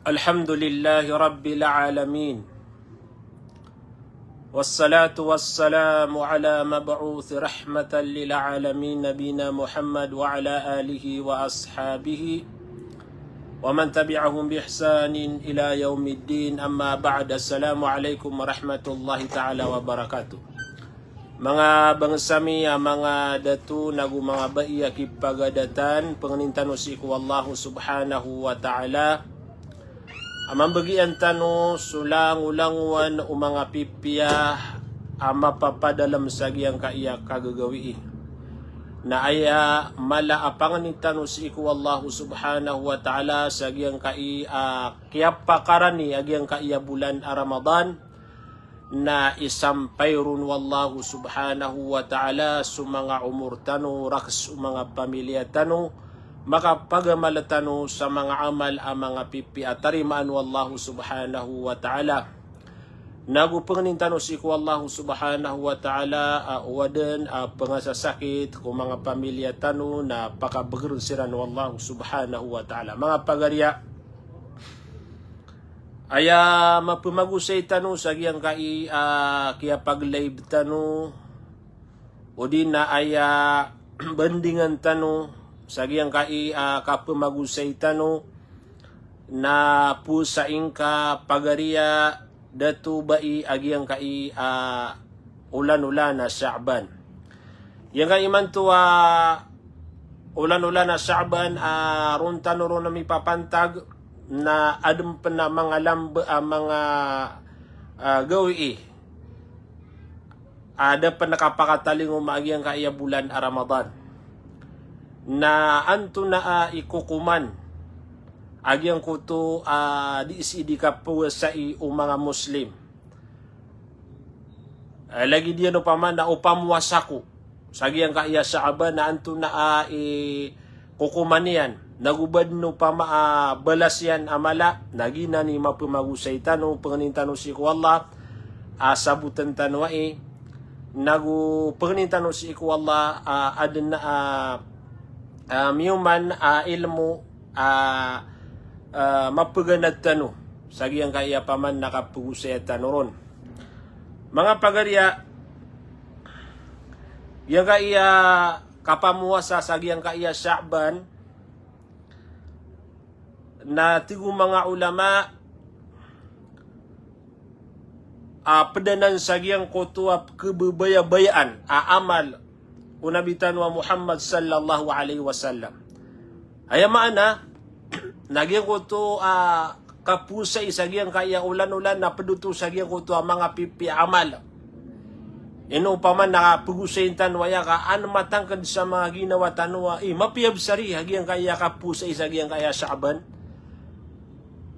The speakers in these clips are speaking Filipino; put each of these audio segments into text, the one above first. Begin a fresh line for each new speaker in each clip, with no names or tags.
الحمد لله رب العالمين والصلاة والسلام على مبعوث رحمة للعالمين نبينا محمد وعلى آله وأصحابه ومن تبعهم بإحسان إلى يوم الدين أما بعد السلام عليكم ورحمة الله تعالى وبركاته. Mga bangsami, mga datu nagu mga baiya kipagadatan pengenintan usiku Allah subhanahu wa ta'ala amang bagian tanu sulang ulangwan umanga pipiyah ama papadalam sagiang kaiya kagagawi na aya mala apangan ni tanu usiku Allah subhanahu wa ta'ala sagiang kaiya kiapakarani agiang kaiya bulan Ramadan na isampay ron wallahu subhanahu wa ta'ala sumanga umur tanu raks mga pamilya tanu makapagamala tanu sa mga amal ang mga pipi at tarimaan wallahu subhanahu wa ta'ala nagupangnin tanu si ku wallahu subhanahu wa ta'ala wadan pangasasakit kung mga pamilya tanu na pakabagrusiran wallahu subhanahu wa ta'ala mga pagarya aya mapumagusay tanu sa giyang kai kaya pag-live tanu o din na aya bandingan tanu sa giyang kai kapumagusay tanu na pusa ingka pagariya datu bai agiyang kai ulan-ulan na Sha'ban. Yang kai man to ulan-ulan na Sha'ban ron tanu ron na may papantag na adem pena mangalam mga gawi ada penakapakataling umagiang kaya bulan Ramadan na anto na ikukuman agiang kuto diisi di kapuwasai o mga Muslim lagi dia no paman na upamuwasaku sagiang kaya Sha'ban na anto na kukumanian nagubad no balas yan amala nagina ni mapumagusay tano panganintano si ku Allah sabutan tano nagu panganintano si ku Allah adan na miyuman ilmu mapaganad tano sagiyang kaya paman nakapugusay tano ron mga pagarya yang kaya kapamuwasa sagiyang kaya Sha'ban na tigu mga ulama pedanan sagiang kotuap kebebaya-bayaan amal unabitan wa Muhammad sallallahu alaihi wasallam aya maana nagiang koto kapusay sagiang kaya ulan-ulan na peduto sagiang koto mga pipi amal ino paman nakapugusay tan waya ka an matangkad sa mga ginawa tanwa mapiyabsari hagiang kaya kapusay sagiang kaya Sha'ban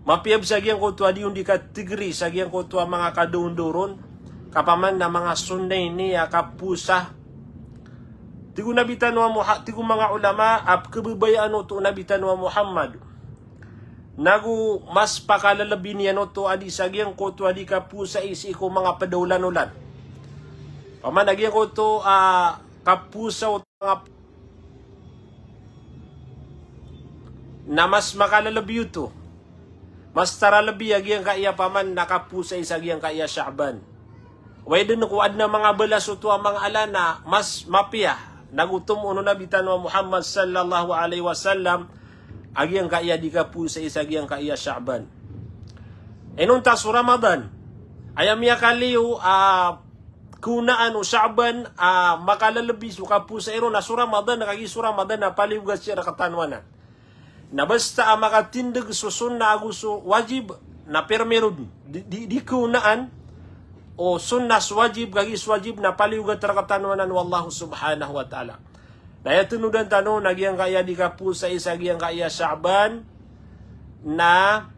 mapiyab sagiang ko tuwa di kategori sagiang ko tuwa mga kadunduron kapaman na mga sunnay niya kapusa tigo nabitan wa tigo mga ulama kebebayaan to nabitan wa Muhammad nagu mas pakalalabi niya no to adi sagiang ko tuwa di kapusa isi ko mga padaulan-ulan paman nagiang ko to kapusa o mga na mas makalalabi to mas tara labi agiang kaya paman nakapusay sa agiang kaya Sha'ban. Way din ko ad na mga balas uto ang mga alana mas mapia nagutom uno nabitan wa Muhammad sallallahu alaihi wasallam agiang kaya di kapusay sa agiang kaya Sha'ban. Enunta su Ramadan ayam ya kaliu kunaan o Sha'ban makalalabi su kapusay ro na su Ramadan nakagi su Ramadan na paliugas siya nakatanwanan. Na basta makatindig susun na aguso wajib na permerod di kunaan o sunnas wajib gagis wajib na paliugat rakatanuanan wallahu subhanahu wa ta'ala. Daya tunudan tano nagyang kaya di kapu sa isagyang kaya Sha'ban na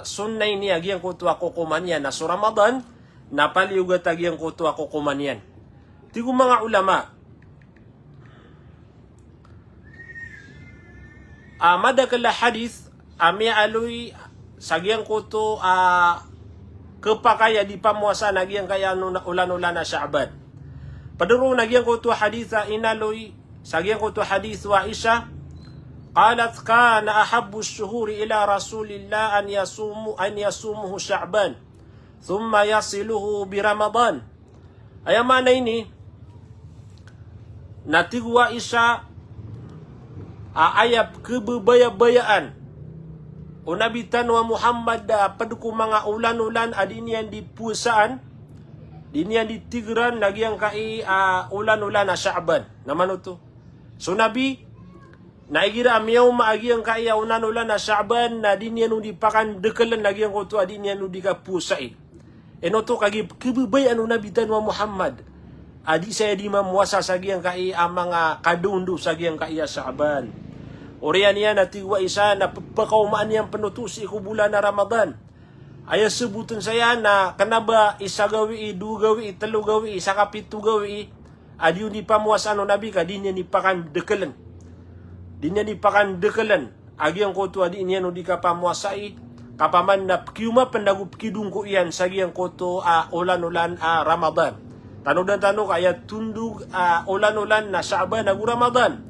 sunnay ni agyang kutuwa kukumanyan na su Ramadan na paliugat agyang kutuwa kukumanyan. Tigo mga ulama madakala hadith amia aloy sagyang kuto kepakaya di pamuasa nagyang kaya ulan-ulan na Sha'ban paduro nagyang kuto haditha inaloy sagyang kuto hadith wa Aisha قالت كان أحب الشهور إلى رسول الله أن يصومه شعبان ثم يصله برمضان. Ay mana ini natigwa isa ayap kebaya-bayaan unabitan wa Muhammad paduku mga ulan-ulan adinian di pusaan dinian di tigran lagi yang kai ulan-ulan na Sha'ban naman ito. So Nabi naigira miyaw maagi yang kai ulan-ulan na Sha'ban na dinian di pakan dekalan lagi yang kutu adinian di ka pusai. Enoto kagi kebebayaan unabitan wa Muhammad adi saya di mamuasa sagi yang kai mga kadundu sagi yang kai Sha'ban. Orian niya natigwa isa na pagkaumaan niyang penutusi ko bulan na Ramadan. Ay sebutan saya na kanaba isa gawi, du gawi, telu gawi, isa kapitu gawi, adi ni pamuasan ng Nabi ka, di niya ni pakan dekalan. Di niya ni pakan dekalan. Agi ang koto adi niya no di ka pamuasai, kapaman na kiuma pendagup kidung ko iyan, sagi ang koto ulan-ulan Ramadan. Tanong kaya tundug ulan-ulan na Sha'ban nagu Ramadan.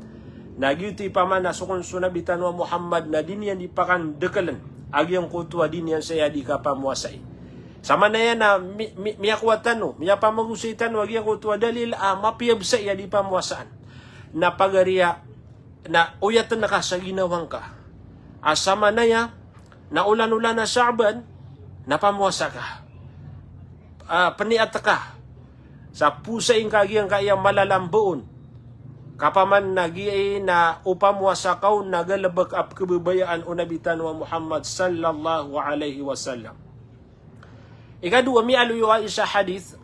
Nagyuti paman na sukon sunabitan wa Muhammad na din yan ipakan dekalan. Agi ang kutuwa din yan saya di kapamuasay. Sama na yan na miyakwatan no, miyapamagusitan wagi ang kutuwa dalil mapiyabsa ya di pamuasaan. Na pagariya na uyatan na ka sa ginawang ka. Sama na ya na ulan-ulan na Sha'ban na pamuasa ka. Paniat ka. Sa pusaing kagiang kaya malalambuon. Kapaman nagi na upamuasa kau nagalabak ap kebebayaan unabitan wa Muhammad sallallahu alaihi wasallam. Ikadua mi'alu isa hadith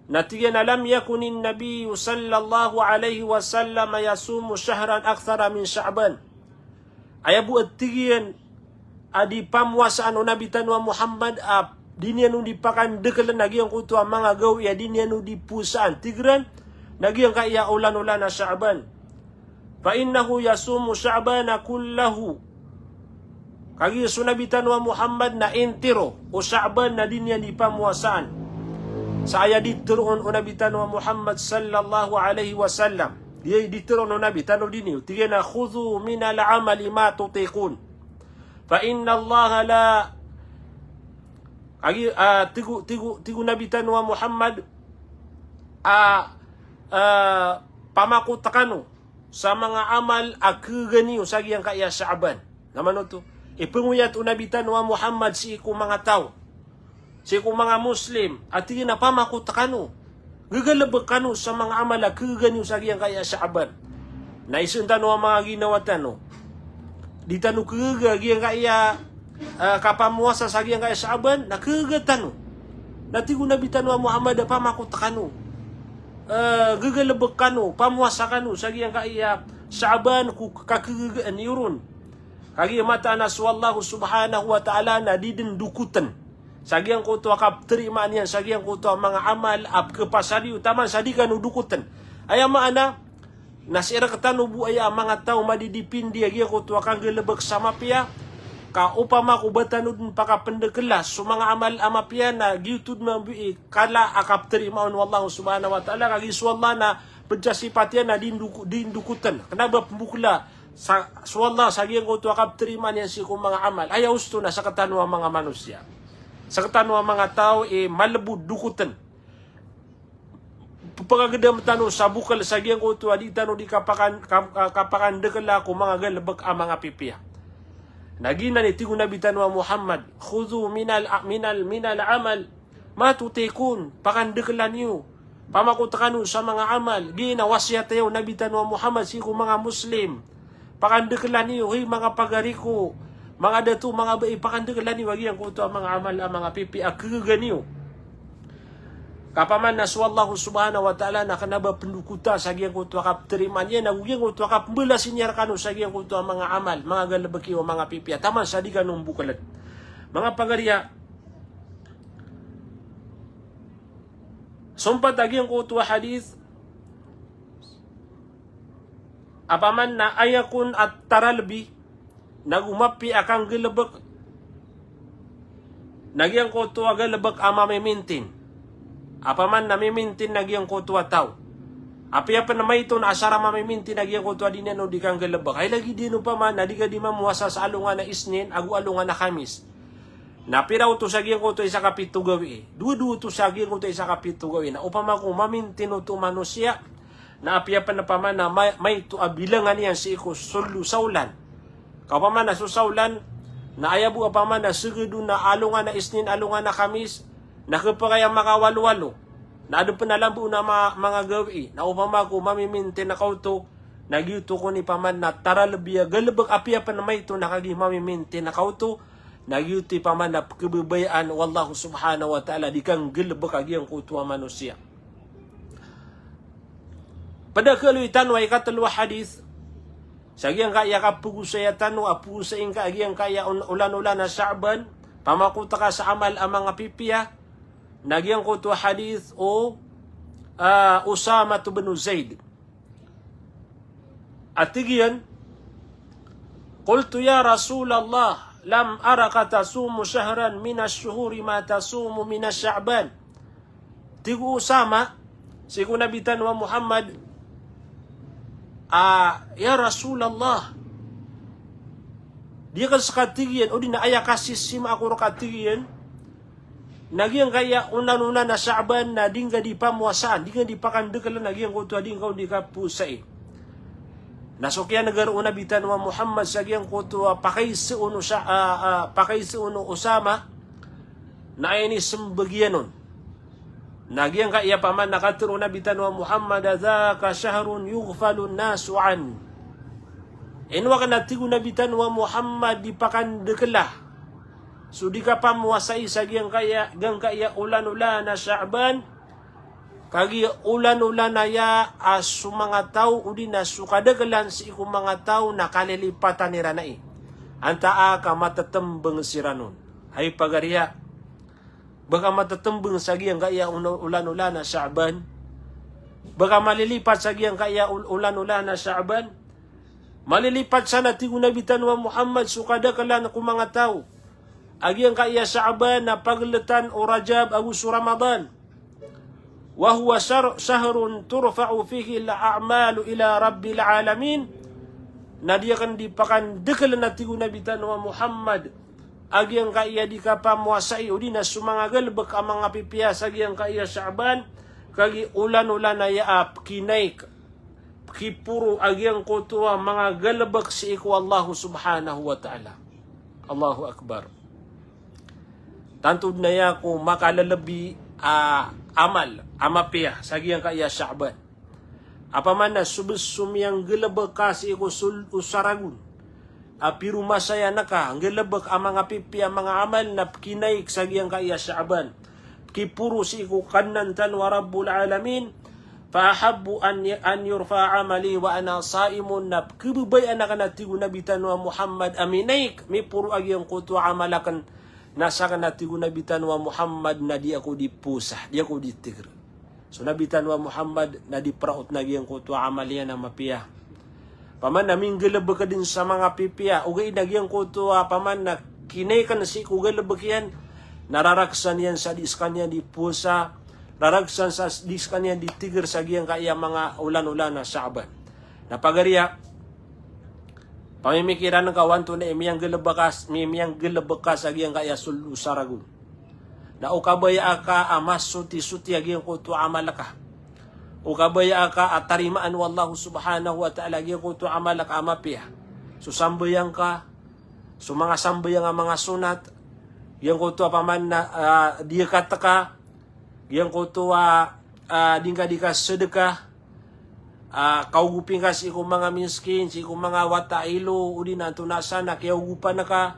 natiyan lam yakunin nabiy sallallahu alaihi wasallam yasumu syahran akthara min Sha'ban. Ayabu atiyan adi pamuasaan unabitan wa Muhammad dinian dipakan dekalan lagi ang kutu mga gawi dinian di pusaan tigran nagi ang kaya ulan-ulan na Sha'ban. Fa innahu yasumu Sha'bana kullahu. Kagi sunabitan wa Muhammad na intiro o Sha'ban na din yan ipamuasaan. Sa aya dituron unabitan wa Muhammad sallallahu alaihi wasallam. Diya dituron unabitan o din yun. Tiga na khudhu minal amali ma tutikun. Fa inna Allah la kagi tigu nabitan wa Muhammad pamakutakano sa mga amal akaganiyo sa giyang kaya Sha'ban. Naman ito. Ipanguyat unabitan wa Muhammad si iku mga tao. Si iku mga Muslim. At yun na pamakutakano. Gagalabakano sa mga amal akaganiyo sa giyang kaya Sha'ban. Naisuntan wa mga ginawatan. Di tanu kagagiyang kaya kapamuasa sa giyang kaya Sha'ban. Nakagatan. Natigo nabitan wa Muhammad pamakutakano. Gagalabak kanu, pamuasa kanu, sagi yang kaya Sha'ban ku kakigaan yurun. Kagi mata anas wallahu subhanahu wa ta'ala na didin dukutan. Sagi yang kutu akap terimaan yan, sagi yang kutu mga amal ap kepasadi utaman sadi kanu dukutan. Ayam maana nasira ketanu bu aya mga tao madidipin dia gia kutu akang galabak sama pia. Ka upama ku batanudin paka pendekelas so mga amal amapia na giutud mabi kala akap terimaon wallahu subhanahu wa ta'ala kagi suwallah na pencasipatian na dindukutan kenapa pembukla sa suwallah sagiang ko tu akap terimaan yan si mga amal ayaw usto na sa katanwa mga manusia sa katanwa mga tao malebud dukutan pagagada matano sa bukal sagiang ko tu adi tano di kapakan dekala ko mga galabak mga pipia. Nagina ni tigo nabitan wa Muhammad khudhu minal amal ma tutikun pakandeklan niyo pamakutakanu sa mga amal gina wasiat tayo nabitan wa Muhammad siku mga Muslim pakandeklan niyo hey mga pagariko mga datu mga bai pakandeklan niyo wagi ang kuto mga amal mga pipi akaga niyo kapaman naswallahu subhanahu wa ta'ala na kanaba pendukuta sa giyang kutu akap terimaan yan, nagugiyang kutu akap mbala sinyar kanu sa giyang kutu mga amal, mga galabaki o mga pipia. Taman sa di kanong bukalat. Mga pagariya, sumpat agiyang kutu hadith, apaman na ayakun at taralbi, nagumapi akang galabak, nagyang kutu galabak ama memintin. Apaman namimintin nagyang kutuwa tao. Api apa nama itu na asara mamiminti nagyan ko to adin no di kang galabak. Ay lagi dino pa man adi ka di mamuasa sa alungan na isnin agu alungan na kamis. Napiraw to sagyan ko to isa kapito gawi. Dudu to sagyan ko to isa kapito gawi. Na upama ko maminti no to manusia na api apa na paman na may to abilangan yan si iko sulu saulan. Kapaman na susaulan na ayabu apaman na sugudu na alungan na isnin alungan na kamis nakapagayang makawalo-walo. Na ano pa nalambu na mga gawi, na upama ko mamiminti na kauto, nagyuto ko ni paman na taralabiya, galabag apiya pa na may ito nakagi mamiminti na kauto, nagyuto paman na kababayaan, wallahu subhanahu wa ta'ala, di kang galabag agiyang kutuwa manusia. Pada kaluitan wa ikatalwa hadith, sa agiyang kaya kapugusayatan o apugusayin ka agiyang kaya ulan-ulan na Sha'ban, pamakuta ka sa amal ang mga pipiya, nagyang ko to hadith o Usama bin Zaid. At tigiyan, Qultu ya Rasulallah, lam araka tasumu syahran minas syuhuri ma tasumu minas Sya'ban. Tigu Usama, siku nabitan wa Muhammad, ya Rasulallah, dia kan sekatigian, o di na aya kasih sima ako rakatigian, nagyang kaya unan-una na Sha'ban na dingga di pamuasaan, dingga di pakandekalan nagyang kutu dingga di kapusay. Nasukya negara una bitan wa Muhammad sagyang kutu pakai seuno Usama na ini sembagyanon. Nagyang kaya paman nakatur una bitan wa Muhammad dzaka syahrun yughfalun nasu an. Inwa kana tigu nabitan wa Muhammad di pakandekalah. So di ka pamuasay sa giyang kaya ulan-ulan na Sha'ban, kagi ulan-ulan na ya asu mga tao udi na sukadagalan si iku mga tao na kalilipatan ni ranai. Anta ka matatembeng siranon. Hay pagariya, baka matatembeng sa giyang kaya ulan-ulan na Sha'ban, baka malilipat sa giyang kaya ulan-ulan na Sha'ban, malilipat sana tigo nabitan wa Muhammad sukadagalan ku mga tao. Agyang kaya Sha'ban na paglatan o Rajab agus Ramadan. Wa huwa shahrun turfa'u fihi al-a'malu ila rabbil alamin. Na dia kan dipakan dekal na tigo nabitan wa Muhammad. Agyang kaya di ka pamuasay o di na sumangagal baka mga pipiyas agyang kaya Sha'ban. Kagi ulan-ulan na yaap kinaik. Kipuro agyang kutuwa mga galabak si iku Allah subhanahu wa ta'ala. Allahu Akbar. Tantud na ya ko makalalabi amal, amapiya, sagiyang kaya Sha'ban. Apaman na subesumiyang gelabag kasi ko usaragun. Apiru masaya na ka, ang gelabag ang mga pipiya, mga amal na kinaik sagiyang kaya Sha'ban. Kipuro si ko kanantan wa rabbul alamin, faahabbu an yurfa amali wa ana saimun na kibubayan na ka na tigo nabitan wa Muhammad aminaik, may puro agiyang kutu amalakan nasa ka natigo nabitan wa Muhammad na di ako di pusah, di ako di tigre. So nabitan wa Muhammad na di praot na giyang kutu amalian na mapiya. Paman naming galabag ka din sa mga pipiya, ugay na giyang kutu paman na kinay ka na si kugalabag yan, nararaksan yan sa diskan yan di pusa, naragsan sa diskan yan di tigre sa giyang kaya mga ulan-ulan na Sha'ban. Napagariya, pamimikiran ng kawanto na imiyang galabakas agiyang kaya saragun. Na ukabaya ka amas suti agiyang kutu amalaka. Ukabaya ka atarimaan wallahu subhanahu wa ta'ala agiyang kutu amalaka amapiya. Susambayang ka, mga sambayang mga sunat, giyang kutu paman na diya kataka, giyang kutu dingka dika sedekah, kaugupin ka si ikong mga miskin, si ikong mga watailo, udi na tunasan na kiaugupan na ka,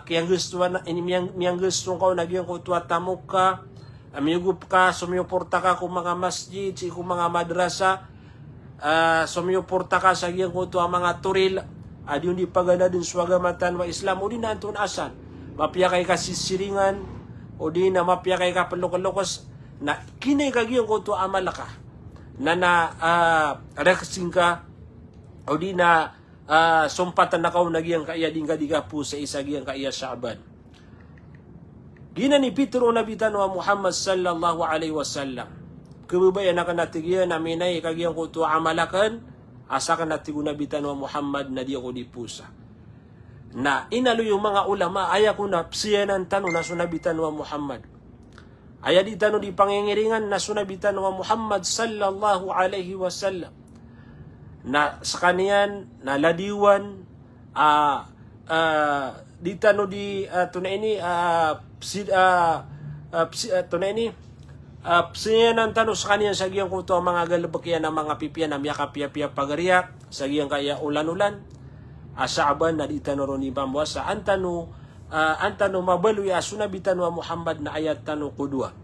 kiyang gusto na, miyang gusto ka, nagyang kutuwa tamok ka, amiyugup ka, sumiyuporta ka kung mga masjid, si ikong mga madrasa, sumiyuporta ka sa giyang kutuwa mga turil, adi hindi pagana din swagamatan wa Islam, udi na tunasan, mapia kay kasisiringan, udi na mapia kay kapalokos, na kinay kagiyang kutuwa amalaka, na reksing ka o di na sumpatan na kao nagyang kaya dingga diga po sa isa giyang kaya Sha'ban. Gina ni Pedro nabitan wa Muhammad sallallahu alaihi wasallam. kebebayan akan natigyan na minay kagiyang ko to amalakan asakan natigunabitan wa Muhammad na diya ko di pusa. Na inalo yung mga ulama aya ko na siyanan tanong na sunabitan wa Muhammad. Aya di tanong di pangingiringan na sunabitan wa Muhammad sallallahu alaihi wasallam. Na sa kaniyan na ladiwan di tanong di tunay ini tunay ini siyanan tanong sa kaniyan sa giyang kuto ang mga galabakyan ng mga pipian na miyakapiyapiyap pagariya sa giyang kaya ulan-ulan asaban na di tanong ron ipamwasa antano mabaluy sunabitan wa Muhammad na ayat tanong kudua.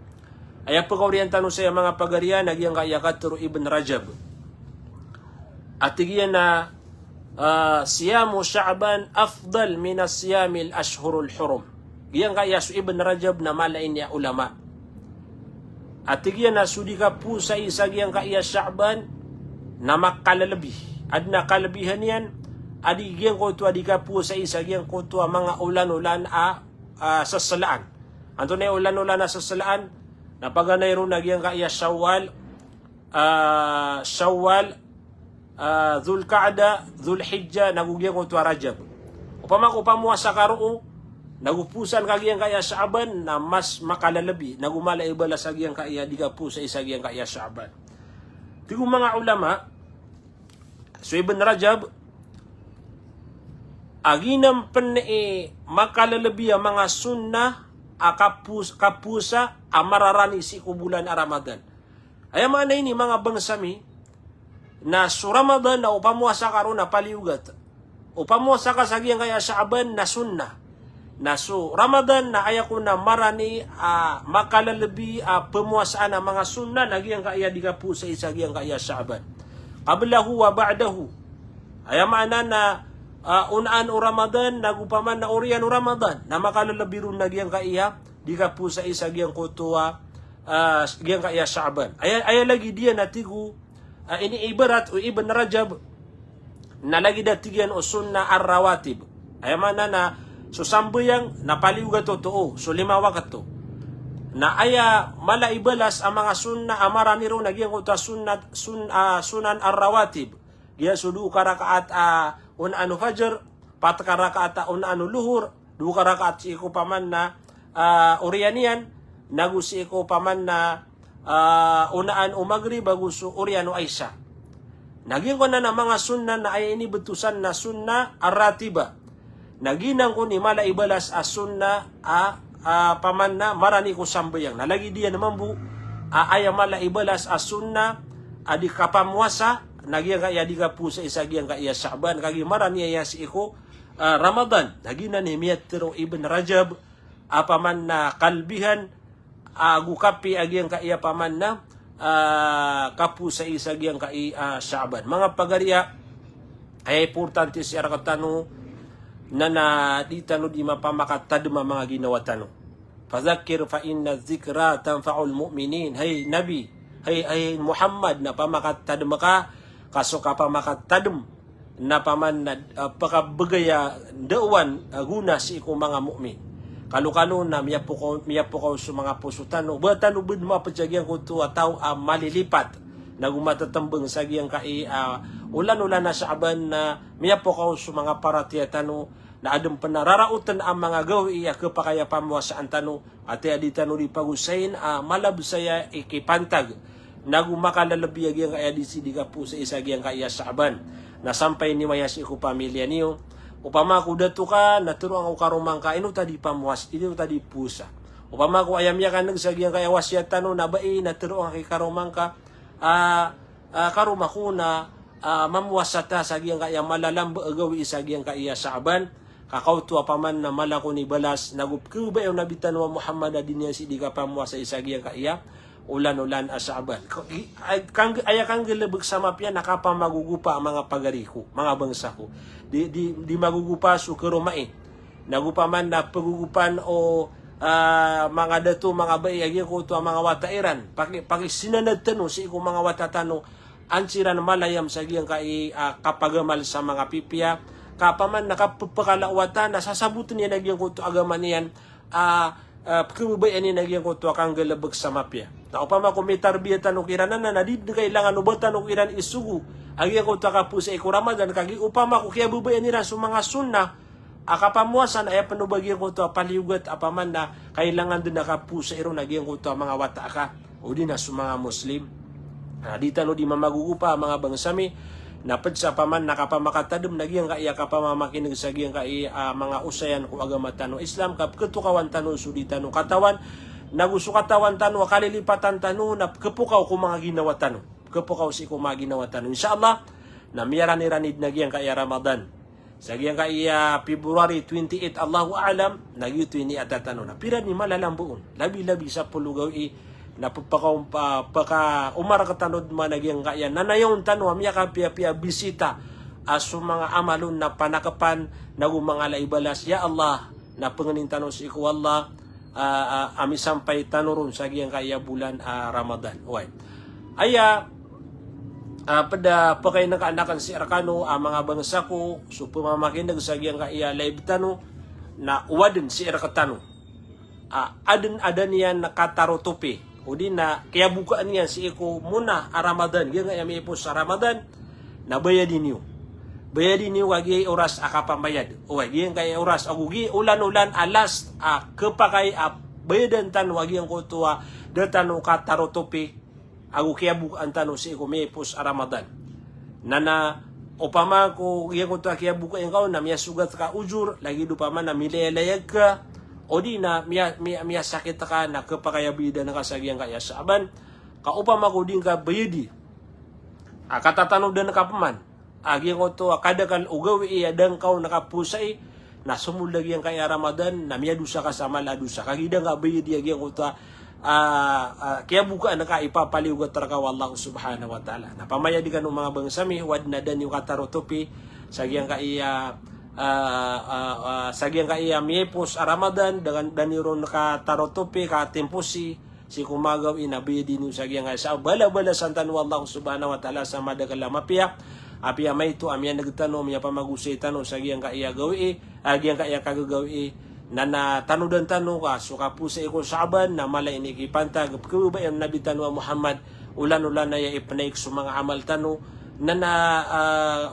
Ayat pagkauriyan tanong sa mga pagariya na giyang kaya katuro Ibn Rajab. At tigiyan na siyamu Sha'ban afdal minas siyamil ashhurul hurum. Giyang kaya su Ibn Rajab na malain niya ulama. At tigiyan na sudi ka po sa isa giyang kaya Sha'ban na makalalabi. Ad na kalabihan yan, adi giyang ko ito adi ka po sa isa giyang ko ito mga ulan-ulan sasalaan. Anto na ulan-ulan na sasalaan, napaganay ron na giyang kaya Shawwal, Dhul-Qa'da, Dhul-Hijjah, nagugyan ko ito Rajab. Upamuha sa karoo, nagupusan kagiyang kaya Sha'ban na mas makalalabi, nagumala ibala sa giyang kaya di ka po sa isa giyang kaya Sha'ban. Tigong mga ulama, so Ibn Rajab, aginam makalalabi ang mga sunnah, kapusa, mararani si kubulan a Ramadan. Ay mga na ini, mga bangsami, na su Ramadan na upamuha sa karon na paliugat, upamuha sa kasagiyang kaya Sha'ban na sunnah, na so Ramadan na ayako na marani makalalabi pemuasaan ang mga sunnah nagiyang kaya di ka po sa isagiyang kaya Sha'ban. Qablahu wa ba'dahu. Ayamana na unaan o Ramadan nagupaman na oriyan o Ramadan na makalalabi ron nagiyang kaya di ka po sa isagiyang kutuwa giyang kaya Sha'ban. Ay lagi diyan natigo ini ibarat o Ibn Rajab na lagi datigyan o sunnah ar-rawatib. Ayamana na so sambuyang napaliuga totoo. So 5 wakato. Na aya malaibalas ang mga sunnah marami ro nagyang uta sunan ar-rawatib. Giya sudu ka rakaat unano fajr, 4 ka rakaat unano luhur, 2 ka rakaat si ko paman na orianian, nagusi ko paman na unaan o maghrib baguso oriano aisha. Naging ko na mga sunnah na ay ini betusan na sunnah ar-ratiba. Naginang ko ni mala ibalas sunnah paman na marani ko sambayang. Nalagi diya naman bu aya mala ibalas sunnah adi kapamwasa nagyang kaya di ka po sa isagyang kaya Sha'ban kagi marani aya si iko Ramadan. Nagina ni Miyatiro Ibn Rajab paman na kalbihan gukapi agyang kaya paman na kapu sa isagyang kaya Sha'ban. Mga pagariya ay importante si arakatano na di tano di mapamakatadma mga ginawa tano. Fadhakir fa inna dhikra tanfa'ul mu'minin. Hay Nabi, hay Muhammad na pamakatadma ka, kaso ka pamakatadm na paman na pakabagaya dawan guna si ko mga mu'min. Kalo-kalo na miyapo ko sa mga puso tano. Ba tano bud mapadyagyan ko to ataw malilipat na gumatatambang sa giyang kai ulan-ulan na Sha'ban na miyapo ko sa mga paratiya tano na adong panararautan ang mga gawi kapakaya pamuasaan tano at adi tano di pagusayin malab saya ikipantag nagumakalalabiag yung kaya di ka po sa isagyang kaya Sha'ban na sampay ni mayas iko pamilya niyo upama ko dato ka naturo ang ukarumang ka ino tadi pamuas ino tadi pusa upama ko ayam ya ka nagsagyang kaya wasya tano na bai naturo ang kikarumang ka karumako na mamuasata sagyang kaya malalamba agawi isagyang kaya Sha'ban kakautua paman na malako ni balas nagupkuba yung nabitan wa Muhammad adin niya si di ka pamuwa sa isagyang kaya ulan-ulan Sha'ban. Aya kang gilabag sa mapya nakapamagugupa ang mga pagariko, mga bangsa ko. Di magugupa su kerumai. Nagupaman na pagugupan o mga dato mga bayagi ko to mga watairan. Paki sinanad tano si ko mga watatano ansiran malayam sa giyang kai kapagamal sa mga pipya kapaman nakapakalawatan na sasabutin niya nagyang ko to agaman niyan kemubayan niya nagyang ko to kang galabag sa mapya. Na upama kung may tarbiyatan o kiranan na nadid kailangan ubatan o kiran isugu. Agi ako takapusa iku Ramadan kagi upama ko kaya bubayan nila sa mga sunnah. Akapamuasan ay panubagyan ko to paliugat apaman na kailangan din nakapusa iro nagyan ko to mga wata ka o din na sa mga Muslim. Di tano di mamagugupa mga bangsami napad sa paman nakapamakatadum nagyan ka iya kapamamakinig sa gyang ka mga usayan ko agama tano Islam kap ketukawan tano sudi tano katawan nagusto katawan tano kalilipatan tano na kepukaw ko mga ginawa tano kepukaw si ko mga ginawa tano insyaallah na miyaran-iranid nagyan ka iya Ramadan. Sagyang ka iya February 28 Allahu a'lam nagyuto ni atatano na pira ni malalambuon labi-labi sa pulugaw napapakaw paka umar ka tanod man nagyang ka iya nanayon tano amya ka pia bisita aso mga amalon na panakapan nagumangala ibalas ya Allah na panganin tano si ko Allah ami sampay tanoron sagyang ka iya bulan Ramadan. Oy. Aya pada pakay nakaanakan si Arkano mga bangsa ko so pumamakinag sa giyang kaiya live tano na uwaden si Arkatano adan yan nakatarotope o di na kaya bukaan yan si Iko muna Ramadan giyang nga may po sa Ramadan na bayadin niyo wagi oras akapambayad o giyang kaya oras agugi ulan alas kapakay bayadan tan wagi ang kutuwa datano katarotope ako kaya bukaan tano si ko may pus Ramadan. Nana upama ko iya ko ta kaya buka ikaw na miya sugat ka ujur lagi do pa man na milayag ka o di na miya sakit ka na kapakayabida na kasagyang kaya sa aban ka upama ko din ka bayadi. Katatanog dan nakapaman. Agi ko to kada kan ugawi adang kau nakapusay na sumulagi ang kaya Ramadan na miya dusa ka sa maladusa kagida nga bayadi agi ko ta kaya buka na ka ipapaliugat taraka wallahu subhanahu wa ta'ala na pamayadi ka ng mga bangsami wad na dan yung katarotopi sagyang ka iya miepos Ramadan dengan daniron katarotopi katemposi si kumagaw inabi din yung sagyang ka sa bala-bala santan wallahu subhanahu wa ta'ala sa madagala mapiyak apia may ito amya nagtano amya pamagusay tano sagyang ka iya gawi agyang ka iya kagagawi na tanudan tanu ka suka po sa iko Saaban na mala inikipantag kuba yung Nabi tanu Muhammad ulan na ya ipanaik sa mga amal tanu na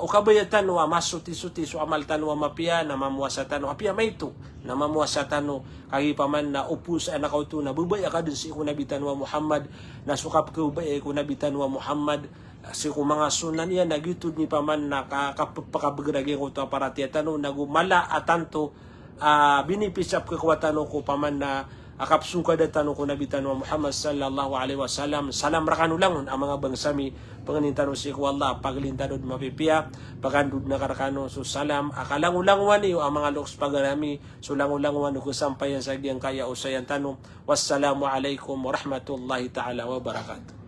ukabaya tanu masuti-suti so amal tanu mapia na mamuasa tanu apia may ito na mamuasa tanu kagi paman na upo sa anak ko na bubaya ka din si iko Nabi tanu Muhammad na suka kuba iko Nabi tanu Muhammad si ko mga sunan niya nagitud ni paman na kapapakabagragi ko to para tiya tanu nagumala atanto binipisap kekuatan ko paman na akapsuka datano ko Nabi tanu Muhammad sallallahu alaihi wasallam salam rakanulangon ang mga bangsami panganintano si ko Allah paglintadod mapipia pagandud na karakano so salam akalangulangwan iyo ang mga loks paganami so langulangwan ko sampayan sa giyang kaya usayan tanu wassalamu alaikum warahmatullahi ta'ala wabarakatuh.